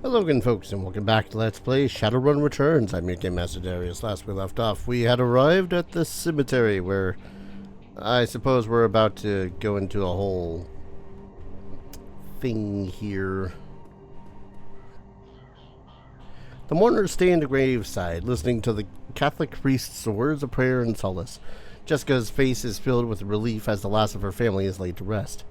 Hello again, folks, and welcome back to Let's Play Shadowrun Returns. I'm your Game Master Darius. Last we left off, we had arrived at the cemetery where I suppose we're about to go into a whole thing here. The mourners stay in the graveside, listening to the Catholic priest's words of prayer and solace. Jessica's face is filled with relief as the last of her family is laid to rest.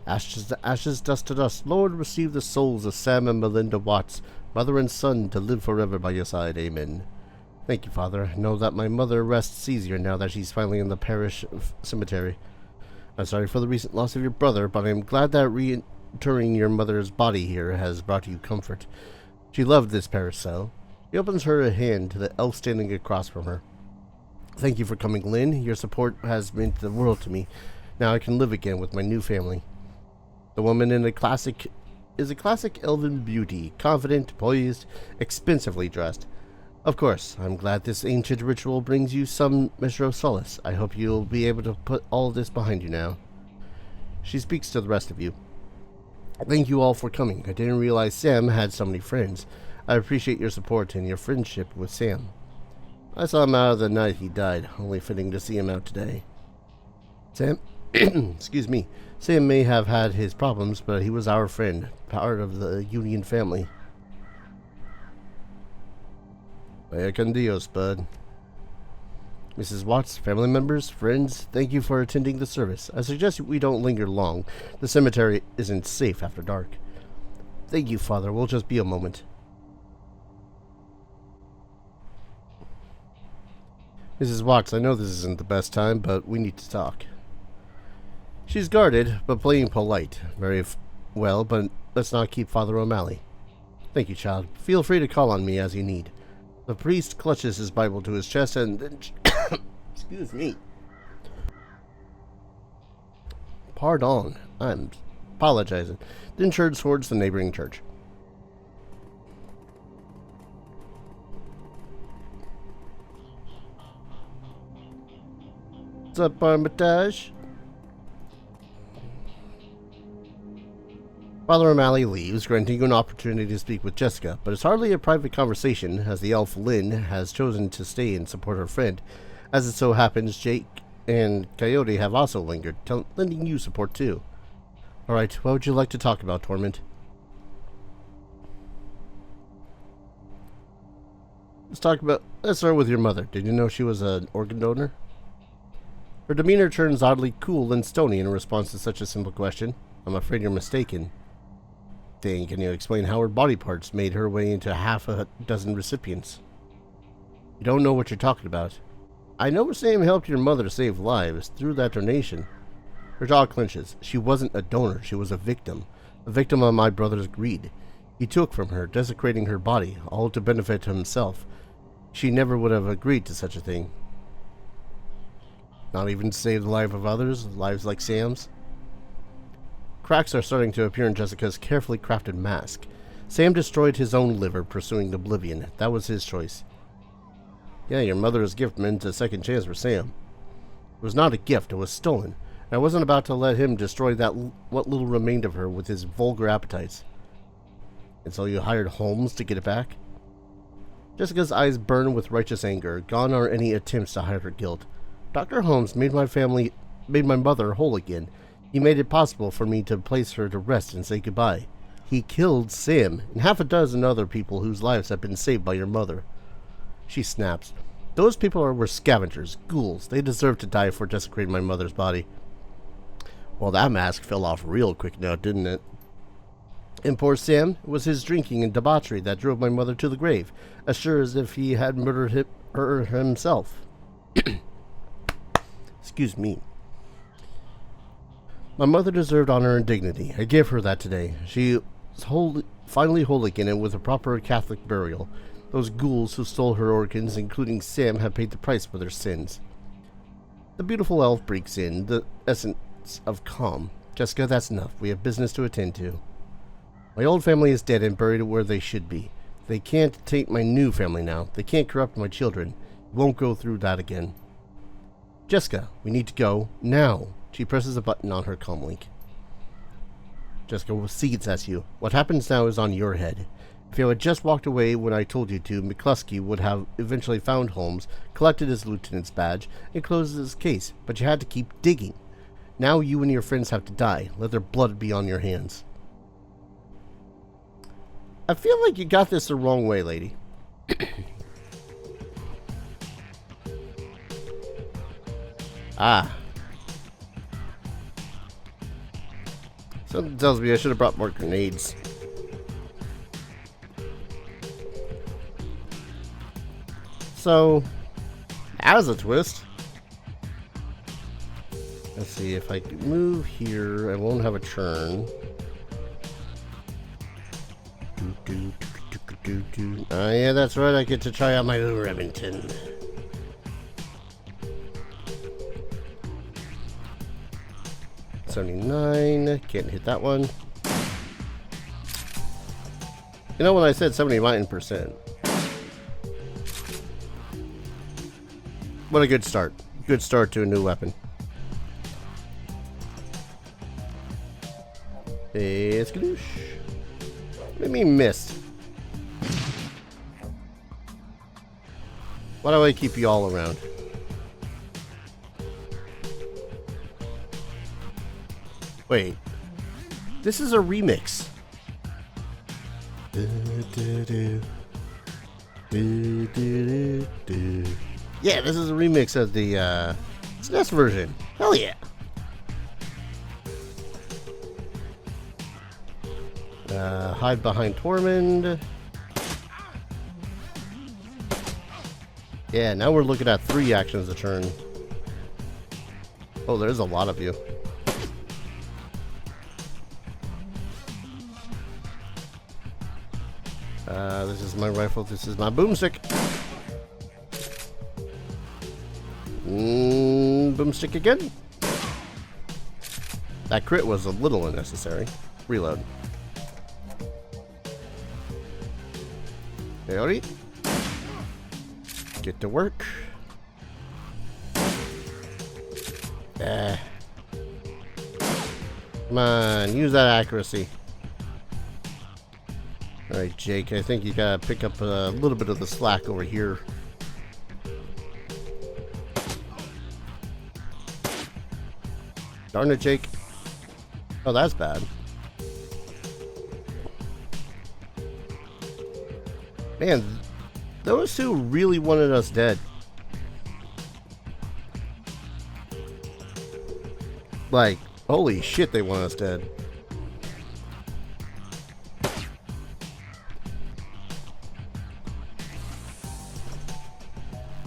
Ashes to ashes, dust to dust. Lord, receive the souls of Sam and Melinda Watts, mother and son, to live forever by your side. Amen. Thank you, Father. I know that my mother rests easier now that she's finally in the parish cemetery. I'm sorry for the recent loss of your brother, but I am glad that reinterring your mother's body here has brought you comfort. She loved this parish cell. She opens her hand to the elf standing across from her. Thank you for coming, Lynn. Your support has meant the world to me. Now I can live again with my new family. The woman is a classic elven beauty, confident, poised, expensively dressed. Of course, I'm glad this ancient ritual brings you some measure of solace. I hope you'll be able to put all of this behind you now. She speaks to the rest of you. Thank you all for coming. I didn't realize Sam had so many friends. I appreciate your support and your friendship with Sam. I saw him out of the night he died, only fitting to see him out today. Sam, excuse me. Sam may have had his problems, but he was our friend, part of the Union family. Vaya con Dios, bud. Mrs. Watts, family members, friends, thank you for attending the service. I suggest we don't linger long. The cemetery isn't safe after dark. Thank you, Father. We'll just be a moment. Mrs. Watts, I know this isn't the best time, but we need to talk. She's guarded, but playing polite. Very well, but let's not keep Father O'Malley. Thank you, child. Feel free to call on me as you need. The priest clutches his Bible to his chest and then... Excuse me. Pardon. I'm apologizing. Then turns towards the neighboring church. What's up, Armitage? Father O'Malley leaves, granting you an opportunity to speak with Jessica, but it's hardly a private conversation, as the elf Lynn has chosen to stay and support her friend. As it so happens, Jake and Coyote have also lingered, lending you support too. Alright, what would you like to talk about, Torment? Let's start with your mother. Did you know she was an organ donor? Her demeanor turns oddly cool and stony in response to such a simple question. I'm afraid you're mistaken. Dang, can you explain how her body parts made her way into half a dozen recipients? You don't know what you're talking about. I know Sam helped your mother save lives through that donation. Her jaw clenches. She wasn't a donor, she was a victim. A victim of my brother's greed. He took from her, desecrating her body, all to benefit himself. She never would have agreed to such a thing. Not even to save the life of others, lives like Sam's? Cracks are starting to appear in Jessica's carefully crafted mask. Sam destroyed his own liver, pursuing oblivion. That was his choice. Yeah, your mother's gift meant a second chance for Sam. It was not a gift, it was stolen. And I wasn't about to let him destroy what little remained of her with his vulgar appetites. And so you hired Holmes to get it back? Jessica's eyes burn with righteous anger. Gone are any attempts to hide her guilt. Dr. Holmes made my mother whole again. He made it possible for me to place her to rest and say goodbye. He killed Sam and half a dozen other people whose lives have been saved by your mother. She snaps. Those people were scavengers, ghouls. They deserve to die for desecrating my mother's body. Well, that mask fell off real quick now, didn't it? And poor Sam, it was his drinking and debauchery that drove my mother to the grave, as sure as if he had murdered her himself. Excuse me. My mother deserved honor and dignity. I give her that today. She is finally whole again and with a proper Catholic burial. Those ghouls who stole her organs, including Sam, have paid the price for their sins. The beautiful elf breaks in, the essence of calm. Jessica, that's enough. We have business to attend to. My old family is dead and buried where they should be. They can't taint my new family now. They can't corrupt my children. We won't go through that again. Jessica, we need to go now. She presses a button on her comm link. Jessica sees at you. What happens now is on your head. If you had just walked away when I told you to, McCluskey would have eventually found Holmes, collected his lieutenant's badge, and closed his case, but you had to keep digging. Now you and your friends have to die. Let their blood be on your hands. I feel like you got this the wrong way, lady. Ah. Something tells me I should have brought more grenades. So, as a twist, let's see if I can move here. I won't have a turn. Oh yeah, that's right. I get to try out my own Remington. $79. Can't hit that one. You know when I said 79%. What a good start. Good start to a new weapon. It's Skadoosh. What do you mean missed? Why do I keep you all around? Wait. This is a remix. Yeah, this is a remix of the SNES version. Hell yeah. Hide behind Tormund. Yeah, now we're looking at 3 actions a turn. Oh, there's a lot of you. This is my rifle. This is my boomstick. Boomstick again. That crit was a little unnecessary. Reload. Howdy. Get to work. Come on, use that accuracy. Alright, Jake, I think you gotta pick up a little bit of the slack over here. Darn it, Jake. Oh, that's bad. Man, those two really wanted us dead. Like, holy shit, they want us dead.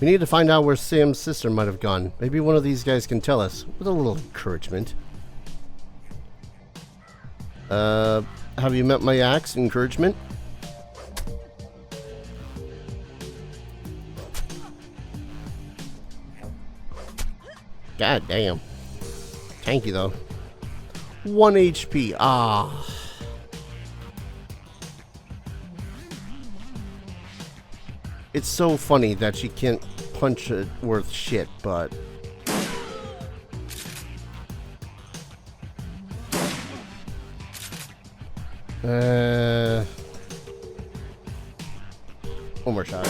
We need to find out where Sam's sister might have gone. Maybe one of these guys can tell us, with a little encouragement. Have you met my axe? Encouragement? God damn. Tanky though. 1 HP. Ah. It's so funny that she can't punch it worth shit, but... one more shot.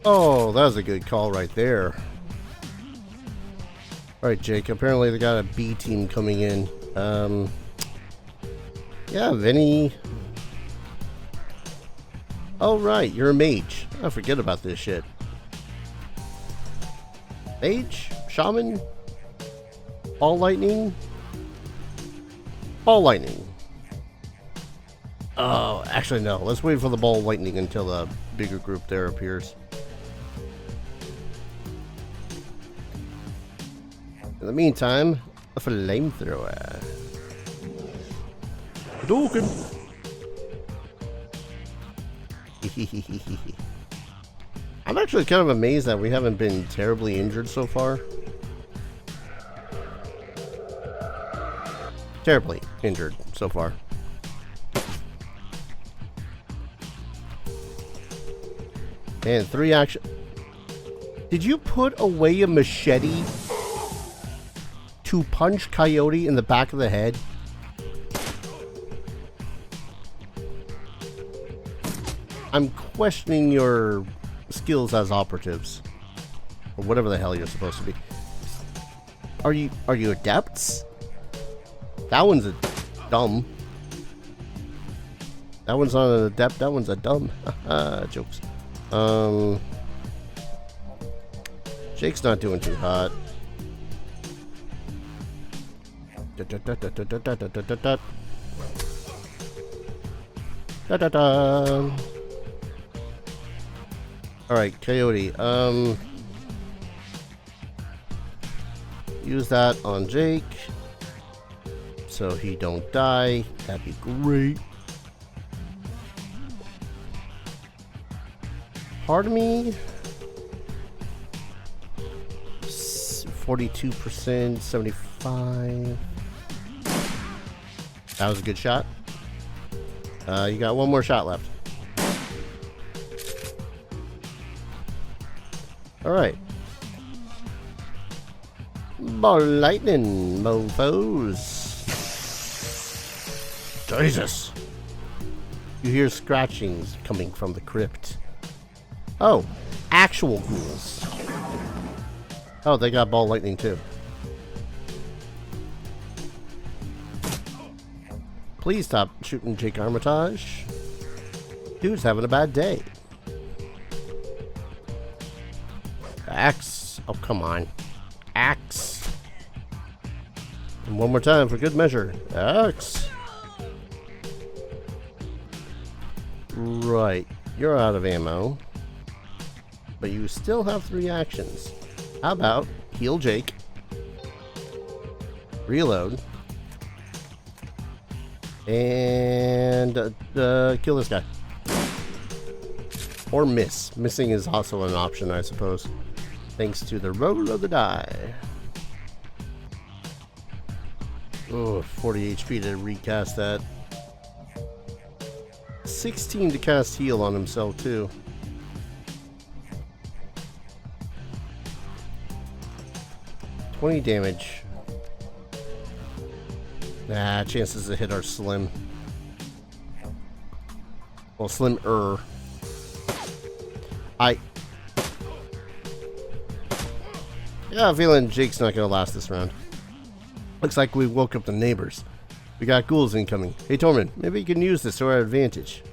Oh, that was a good call right there. Alright, Jake, apparently they got a B team coming in. Yeah, Vinny. Oh, right, you're a mage. I forget about this shit. Mage? Shaman? Ball lightning? Ball lightning. Oh, actually, no. Let's wait for the ball lightning until the bigger group there appears. In the meantime, a flamethrower. Hadouken! I'm actually kind of amazed that we haven't been terribly injured so far. Terribly injured so far. And 3 action. Did you put away a machete to punch Coyote in the back of the head? I'm questioning your skills as operatives. Or whatever the hell you're supposed to be. Are you adepts? That one's a dumb. That one's not an adept, that one's a dumb. Jokes. Jake's not doing too hot. Alright, Coyote. Use that on Jake. So he don't die. That'd be great. Part of me. 42%, 75. That was a good shot. You got one more shot left. Alright. Ball lightning, mofos. Jesus. You hear scratchings coming from the crypt. Oh, actual ghouls. Oh, they got ball lightning too. Please stop shooting Jake Armitage. Dude's having a bad day. Axe. Oh, come on. Axe. And one more time for good measure. Axe. Right. You're out of ammo. But you still have 3 actions. How about heal Jake, reload, and kill this guy. Or miss. Missing is also an option, I suppose. Thanks to the roll of the die. Oh, 40 HP to recast that. 16 to cast heal on himself, too. Damage. Nah, chances to hit are slim. Well, slim-er. I got a feeling Jake's not gonna last this round. Looks like we woke up the neighbors. We got ghouls incoming. Hey Tormund, maybe you can use this to our advantage.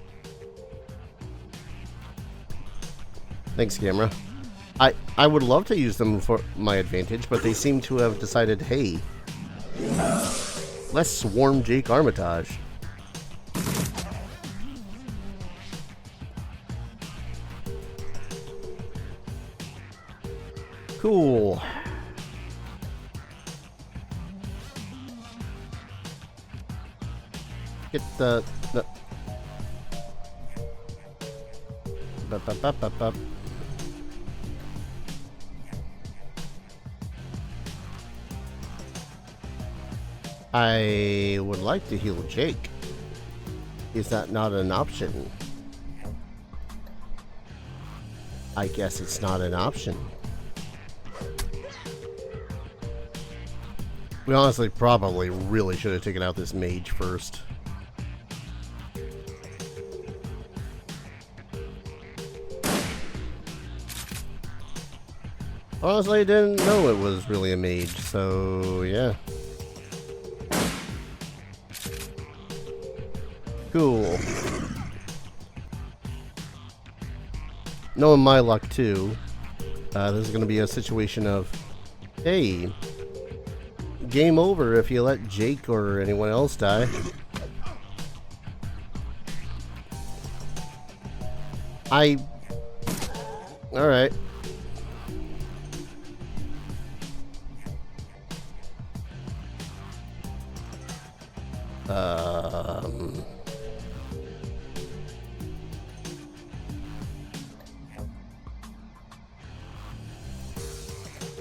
Thanks, camera. I would love to use them for my advantage, but they seem to have decided, hey, let's swarm Jake Armitage. Cool. Get the I would like to heal Jake. Is that not an option? I guess it's not an option. We honestly probably really should have taken out this mage first. Honestly, I didn't know it was really a mage, so yeah. Cool. Knowing my luck too, this is going to be a situation of, hey, game over if you let Jake or anyone else die. Alright.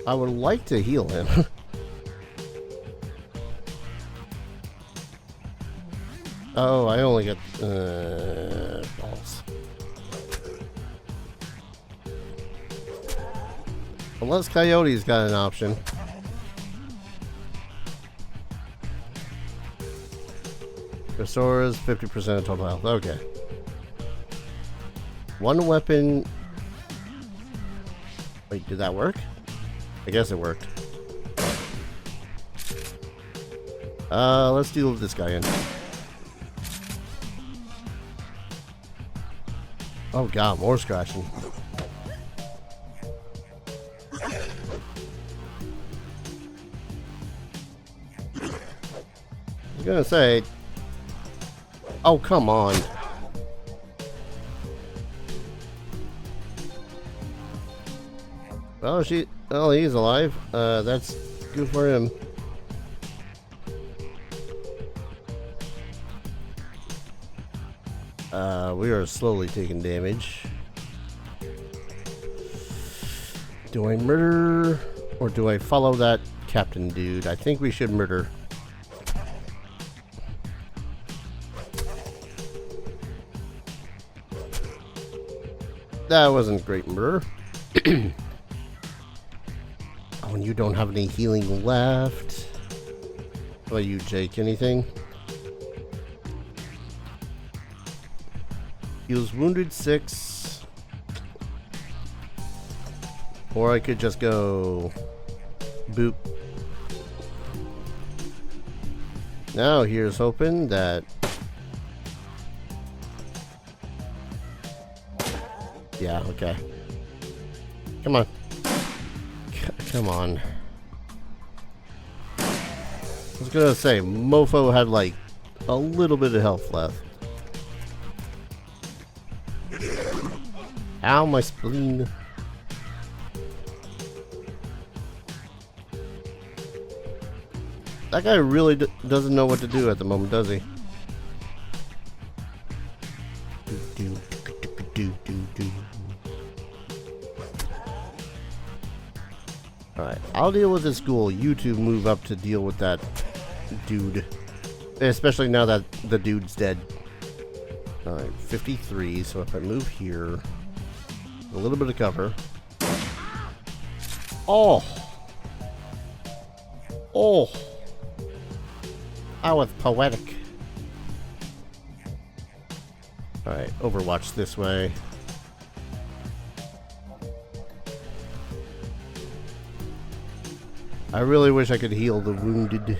I would like to heal him. Oh, I only get balls. Unless Coyote's got an option. Restores 50% of total health. Okay. One weapon. Wait, did that work? I guess it worked. Let's deal with this guy in. Oh god, more scratching. I was gonna say... Oh, come on. Well, oh, he's alive. That's good for him. We are slowly taking damage. Do I murder or do I follow that captain dude? I think we should murder. That wasn't great murder. Oh, and you don't have any healing left. How about you, Jake? Anything? He was wounded 6. Or I could just go boop. Now here's hoping that... Yeah, okay. Come on. Come on. I was gonna say, Mofo had like a little bit of health left. Ow, my spleen. That guy really doesn't know what to do at the moment, does he? Alright, I'll deal with this ghoul. You two move up to deal with that dude. Especially now that the dude's dead. Alright, 53, so if I move here, a little bit of cover. Oh! Oh! That was poetic. Alright, Overwatch this way. I really wish I could heal the wounded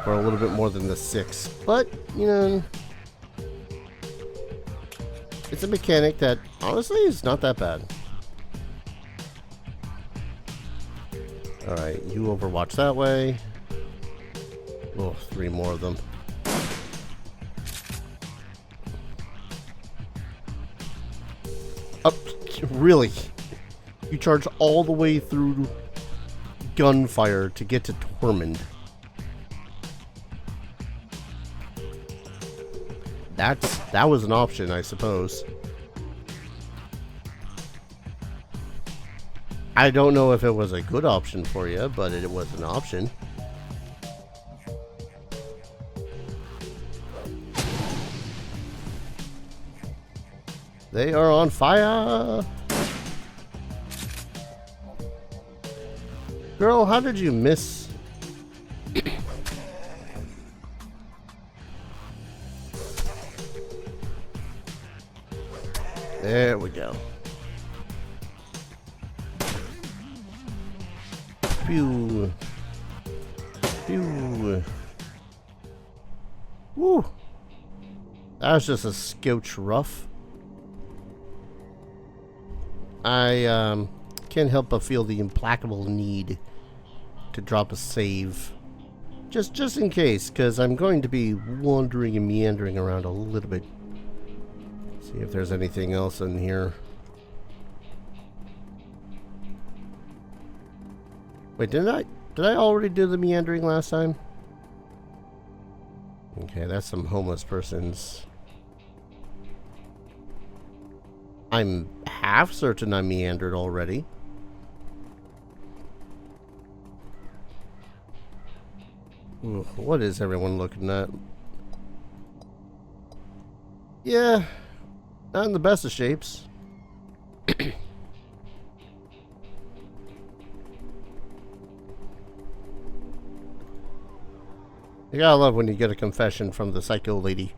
for a little bit more than the 6. But, you know, it's a mechanic that, honestly, is not that bad. Alright, you Overwatch that way. Oh, 3 more of them. Up, really? You charge all the way through gunfire to get to Tormund. That was an option, I suppose. I don't know if it was a good option for you, but it was an option. They are on fire! Girl, how did you miss? There we go. Phew. Phew. Woo. That was just a scotch rough. I can't help but feel the implacable need to drop a save. Just in case, because I'm going to be wandering and meandering around a little bit. See if there's anything else in here. Wait, did I already do the meandering last time? Okay, that's some homeless persons. I'm half certain I meandered already. Ooh, what is everyone looking at? Yeah, not in the best of shapes. You gotta love when you get a confession from the psycho lady.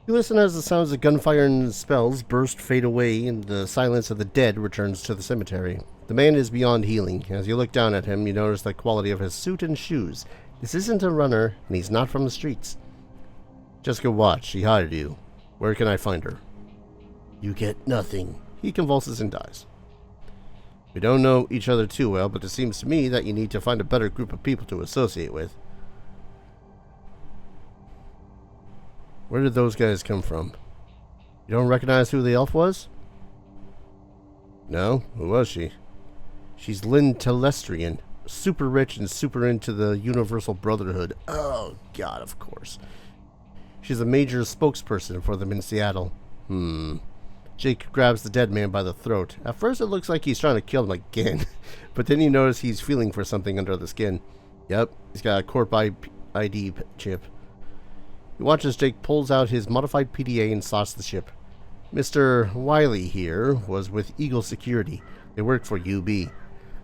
You listen as the sounds of gunfire and spells fade away, and the silence of the dead returns to the cemetery. The man is beyond healing. As you look down at him, you notice the quality of his suit and shoes. This isn't a runner, and he's not from the streets. Jessica watch. She hired you. Where can I find her? You get nothing. He convulses and dies. We don't know each other too well, but it seems to me that you need to find a better group of people to associate with. Where did those guys come from? You don't recognize who the elf was? No? Who was she? She's Lynn Telestrian. Super rich and super into the Universal Brotherhood. Oh, God, of course. She's a major spokesperson for them in Seattle. Jake grabs the dead man by the throat. At first it looks like he's trying to kill him again, but then you notice he's feeling for something under the skin. Yep, he's got a Corp ID chip. He watches Jake pulls out his modified PDA and slots the chip. Mr. Wiley here was with Eagle Security. They work for UB.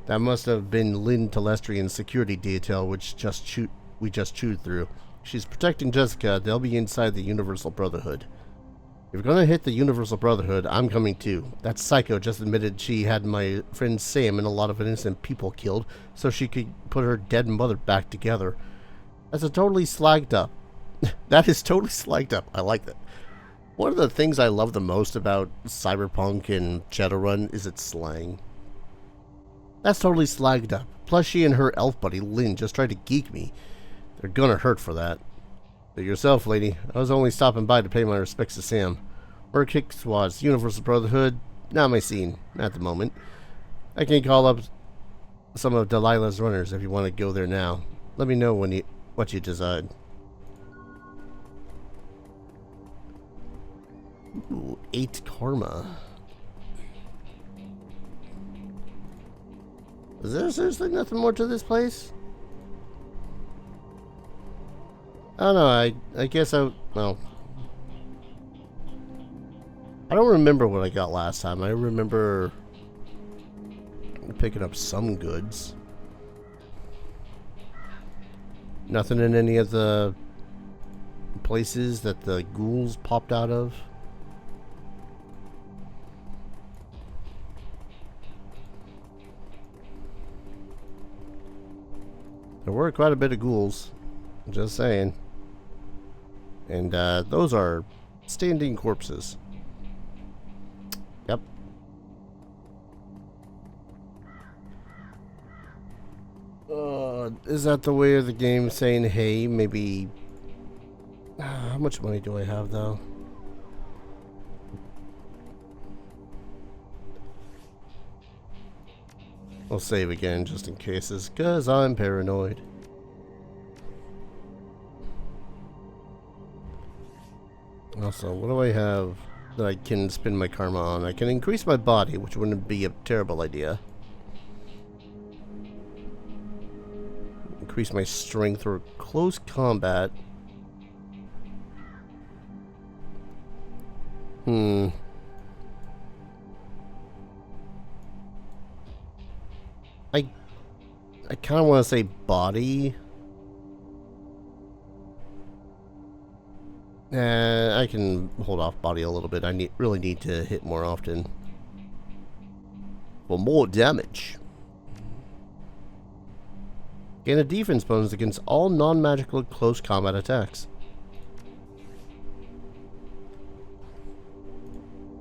That must have been Lynn Telestrian's security detail we just chewed through. She's protecting Jessica. They'll be inside the Universal Brotherhood. If you're gonna hit the Universal Brotherhood, I'm coming too. That psycho just admitted she had my friend Sam and a lot of innocent people killed so she could put her dead mother back together. That's a totally slagged up. That is totally slagged up. I like that. One of the things I love the most about Cyberpunk and Shadowrun is its slang. That's totally slagged up. Plus she and her elf buddy Lynn just tried to geek me. They're gonna hurt for that. But yourself, lady, I was only stopping by to pay my respects to Sam. Work kick squads, Universal Brotherhood, not my scene, at the moment. I can call up some of Delilah's runners if you want to go there now. Let me know what you decide. Ooh, 8 karma. Is there seriously nothing more to this place? I don't know, I guess well. I don't remember what I got last time. I remember picking up some goods. Nothing in any of the places that the ghouls popped out of. There were quite a bit of ghouls. Just saying. And those are standing corpses. Yep. Is that the way of the game saying, hey, maybe... how much money do I have, though? I'll save again, just in cases, because I'm paranoid. Also, what do I have that I can spend my karma on? I can increase my body, which wouldn't be a terrible idea. Increase my strength for close combat. I kind of want to say body. I can hold off body a little bit. I really need to hit more often. For more damage. Gain a defense bonus against all non-magical close combat attacks.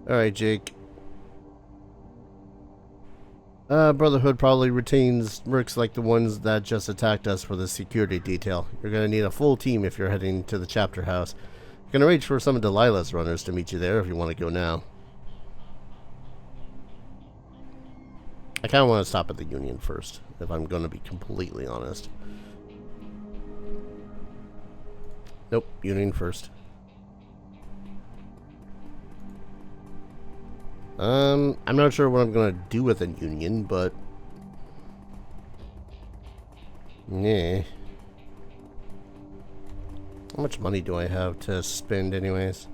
Alright, Jake. Brotherhood probably retains mercs like the ones that just attacked us for the security detail. You're gonna need a full team if you're heading to the chapter house. I'm gonna arrange for some of Delilah's runners to meet you there if you want to go now. I kind of want to stop at the Union first, if I'm gonna be completely honest. Nope, Union first. I'm not sure what I'm gonna do with a Union, but yeah. How much money do I have to spend anyways?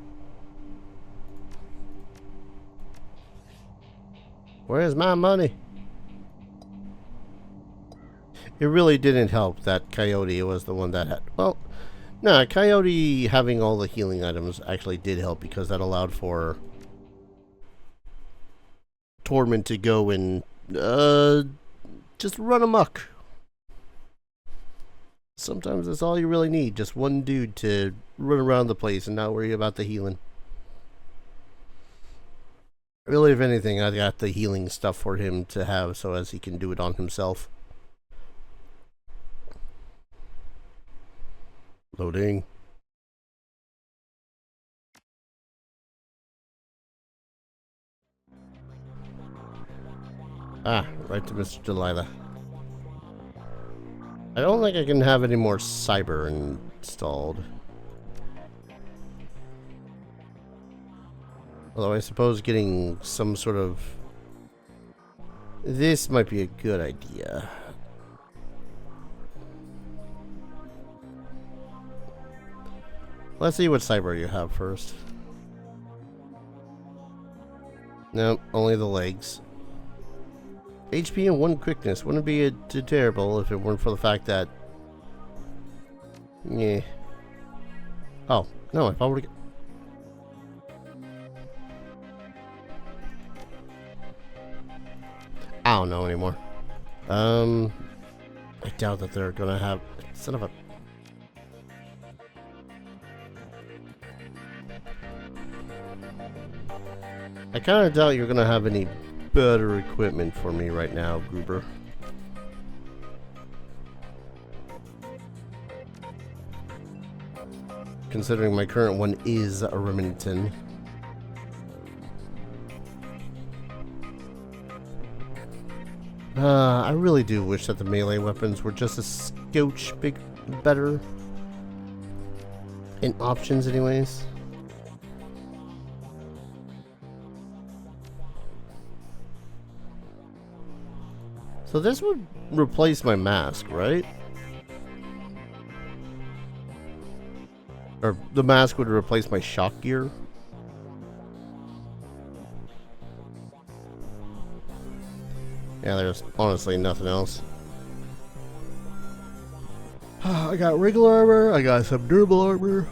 Where's my money? It really didn't help that Coyote was the one that had... Well, No, Coyote having all the healing items actually did help because that allowed for Torment to go and just run amok. Sometimes that's all you really need, just one dude to run around the place and not worry about the healing. Really, if anything, I got the healing stuff for him to have so as he can do it on himself. Loading. Ah, right to Mr. Delilah. I don't think I can have any more cyber installed. Although I suppose getting some sort of... This might be a good idea. Let's see what cyber you have first. Nope, only the legs. HP and 1 quickness wouldn't be too terrible if it weren't for the fact that... Yeah. Oh, no, I've already... I don't know anymore. I doubt that they're gonna have... Son of a... I kinda doubt you're gonna have any better equipment for me right now, Gruber. Considering my current one is a Remington. I really do wish that the melee weapons were just a scotch better. In options, anyways. So this would replace my mask, right? Or the mask would replace my shock gear? Yeah, there's honestly nothing else. I got regular armor, I got some durable armor.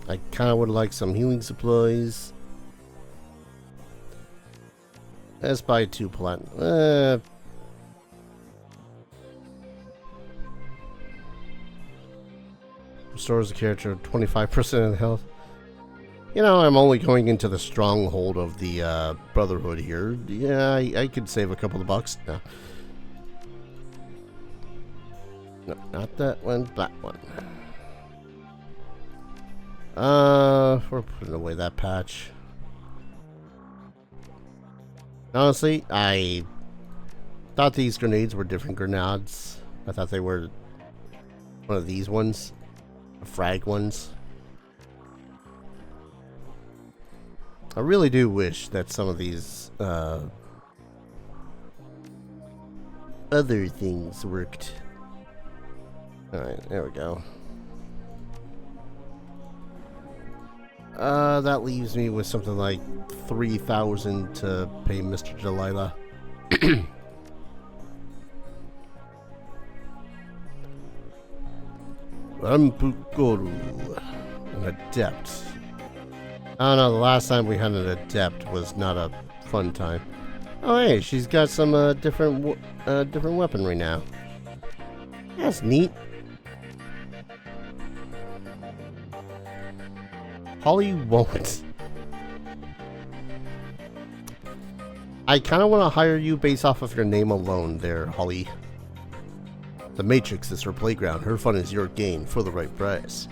I kinda would like some healing supplies. Let's buy 2 platinum. Restores the character 25% of the health. You know, I'm only going into the stronghold of the Brotherhood here. Yeah, I could save a couple of bucks. No. No, not that one, that one. We're putting away that patch. Honestly, I thought these grenades were different grenades. I thought they were one of these ones. The frag ones. I really do wish that some of these other things worked. Alright, there we go. That leaves me with something like 3,000 to pay Mr. Delilah. Rampukoru, an adept. I don't know, the last time we had an adept was not a fun time. Oh hey, she's got some different weaponry now. That's neat. Holly won't. I kind of want to hire you based off of your name alone there, Holly. The Matrix is her playground. Her fun is your gain for the right price.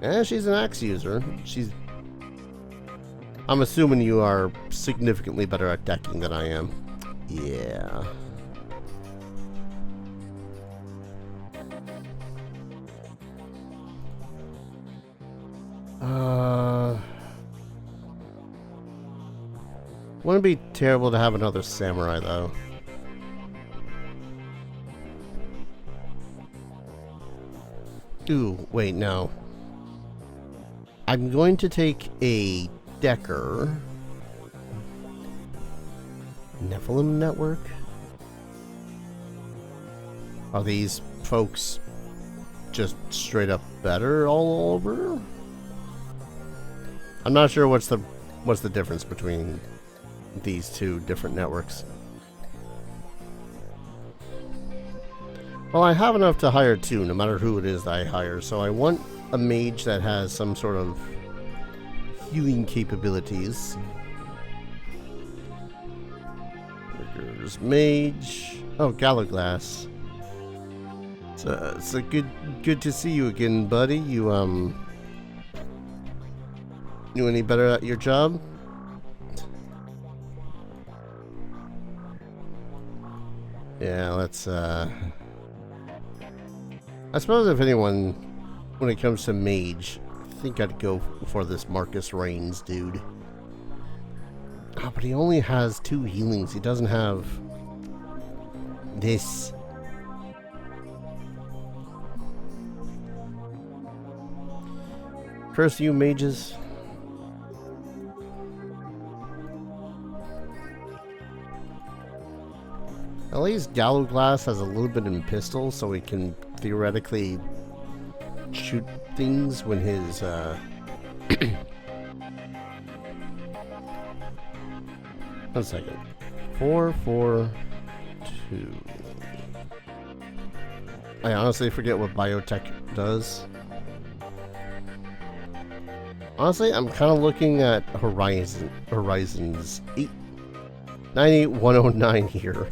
Yeah, she's an axe user. I'm assuming you are significantly better at decking than I am. Yeah. Wouldn't be terrible to have another samurai, though. Ooh, wait, no. I'm going to take a Decker. Nephilim Network? Are these folks just straight up better all over? I'm not sure what's the difference between these two different networks. Well, I have enough to hire two, no matter who it is that I hire, so I want a mage that has some sort of healing capabilities. Workers, mage. Oh, Galaglass. It's a good to see you again, buddy. You any better at your job? Yeah, let's I suppose if anyone, when it comes to mage, I think I'd go for this Marcus Reigns dude. Oh, but he only has 2 healings. He doesn't have this. Curse you, mages. At least Galaglass has a little bit in pistol, so he can theoretically shoot things when his one second. 4, 4, 2. I honestly forget what biotech does. Honestly, I'm kind of looking at Horizons 98109 here.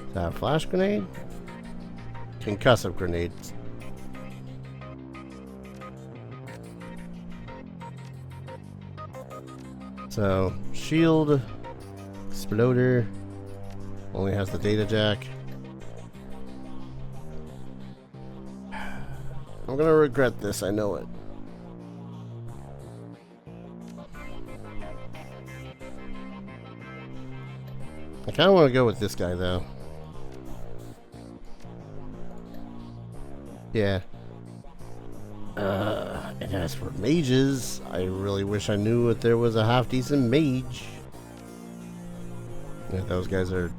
Is that a flash grenade? Concussive grenades. So, shield, exploder, only has the data jack. I'm gonna regret this, I know it. I kinda wanna go with this guy though. Yeah. And as for mages, I really wish I knew if there was a half-decent mage. Yeah, those guys are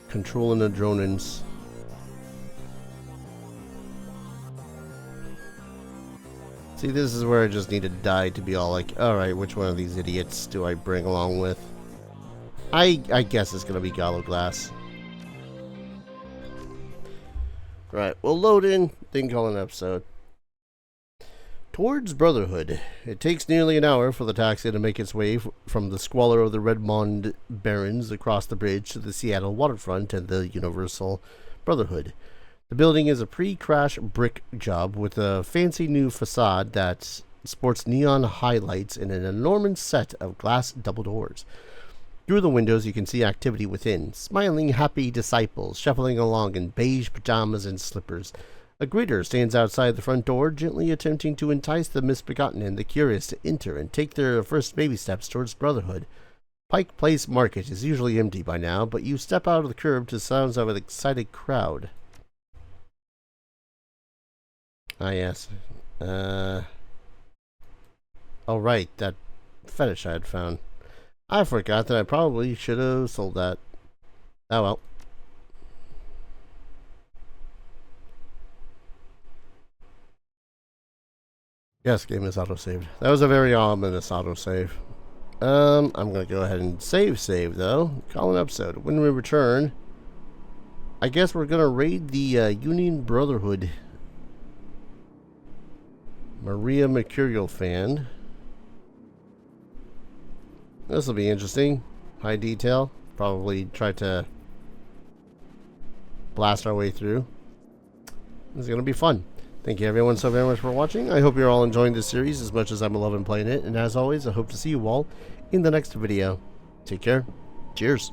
controlling the dronins. See, this is where I just need to die to be all like, alright, which one of these idiots do I bring along with? I guess it's gonna be Galaglass. Right, we'll load in, then call an episode. Towards Brotherhood. It takes nearly an hour for the taxi to make its way from the squalor of the Redmond Barrens across the bridge to the Seattle waterfront and the Universal Brotherhood. The building is a pre-crash brick job with a fancy new facade that sports neon highlights and an enormous set of glass double doors. Through the windows you can see activity within, smiling happy disciples shuffling along in beige pajamas and slippers. A greeter stands outside the front door, gently attempting to entice the misbegotten and the curious to enter and take their first baby steps towards Brotherhood. Pike Place Market is usually empty by now, but you step out of the curb to the sounds of an excited crowd. Ah, yes. Oh, right, that fetish I had found. I forgot that I probably should have sold that. Oh well. Yes, game is autosaved. That was a very ominous autosave. I'm gonna go ahead and save though. Call an episode. When we return, I guess we're gonna raid the Union Brotherhood. Maria Mercurial fan. This will be interesting. High detail. Probably try to blast our way through. It's gonna be fun. Thank you everyone so very much for watching. I hope you're all enjoying this series as much as I'm loving playing it. And as always, I hope to see you all in the next video. Take care. Cheers.